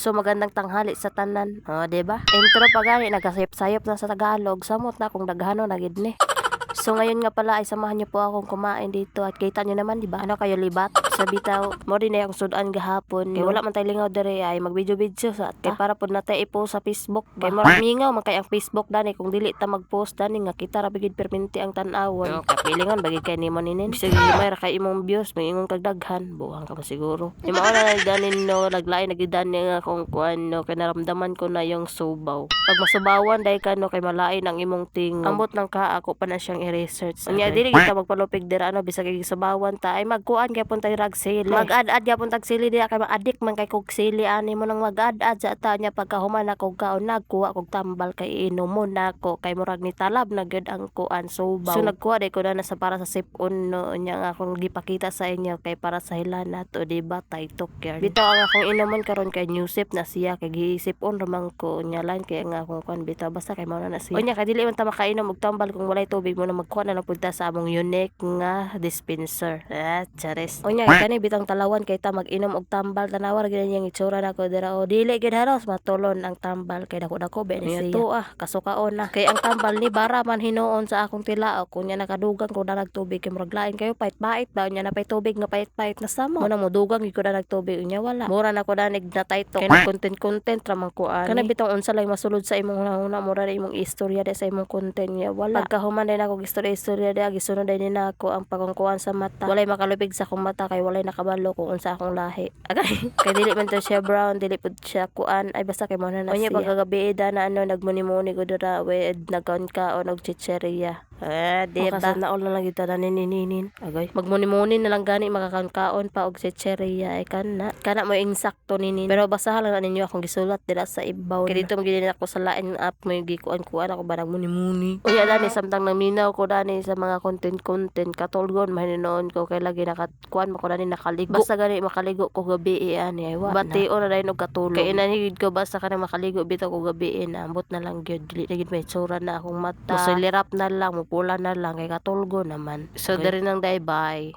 So magandang tanghali sa tanan. Diba? Intro pa gani nagasayop-sayop na sa Tagalog. Samot na kung daghano na gid ni. So ngayon nga pala ay samahan niyo po akong kumain dito at kita niyo naman di ba ano kayo libat sa bitaw mo din ay akong sudan gahapon kay wala man tay lingaw dere ay magvideo-video sa kay para pud natay i-post sa Facebook kay mo mingaw man kay ang Facebook dani kung dili ta mag-post dani nga kita ra bigid perminti ang tan-awon kapilingon bagi kay nimo ninin bisag may ra kay imong views may ingon kag daghan buang ka ba siguro di mao na dani no naglain nagidan nga kung kuano kay naramdaman ko na yung subaw pag masubawan dai ka no kay malain ang imong ting ambot nang ka ako pa na siyang i-research. Unya dili kita magpalupig dira ano bisag gisabawan ta ay magkuan kay pun tay rag sili. Mag-ad-ad gyapon tag sili diha kay ma-addict man kay kog sili ani mo nang mag-ad-ad sa ta nya pagkahuman ako kaon nagkuha kog tambal kay inom mo nako kay murag ni talab na gyud ang kuan subaw. So nagkuha day ko na sa para sa sipon no nya nga akong gipakita sa inyo kay para sa hilanat o diba tay tokyar. Bitaw ang akong inomon karon kay new sip na siya kay giisipon ramang ko nya lan kay nga akong kuan bitaw basta kay mao na siya. Unya kay dili man ta makainom og tambal kung walay tubig mo na magkuha na lang punta sa among unique nga dispenser. Charis. Unya kani bitang talawan kay ta mag-inom og tambal tanawar gyud yang itsura nako dira o dili gyud haros matulon ang tambal kay dako-dako ba ni siya. To kasukaon na kay ang tambal ni bara man hinuon sa akong tilaok kunya nakadugang ko na nagtubig kay murag lain kayo pait-pait ba nya napay tubig nga pait-pait na samo. Mo na modugang gyud ko na nagtubig unya wala. Mura na ko na natay to kay content ra man kuan. Kana bitong unsa lang masulod sa imong una mura na imong istorya sa imong content nya wala. Pagkahuman din ako istorya dia gisunod din nako ang pagkungkuan sa mata walay makalupig sa akong mata kay walay nakabalo kung unsa akong lahi agay kay dili man to siya brown dili pud siya kuan ay basta kay mo na siya pagkagabi na ano nagmuni-muni ko dira with nagkaon ka o og chicheria diba na all na lang kita na nininin agay magmuni-muni na lang gani makakaon pa og chicheria ay kana mo insakto ninin pero basahan lang ninyo akong gisulat dira sa ibaw kay dito magiging ako sa lain app mo gikuan-kuan ako ba nagmuni-muni unya dani samtang naminaw ko dani sa mga content katulgon mahinoon ko kay lagi nakakuan mo ko dani nakaligo basta gani makaligo ko gabi ani ay wa bati na dai og katulog kay inanigid ko basta kana makaligo bitaw ko gabi ambot na lang gyud dili na gyud may tsura na akong mata musulirap na lang mupula na lang kay katulgon naman so diri nang day bye.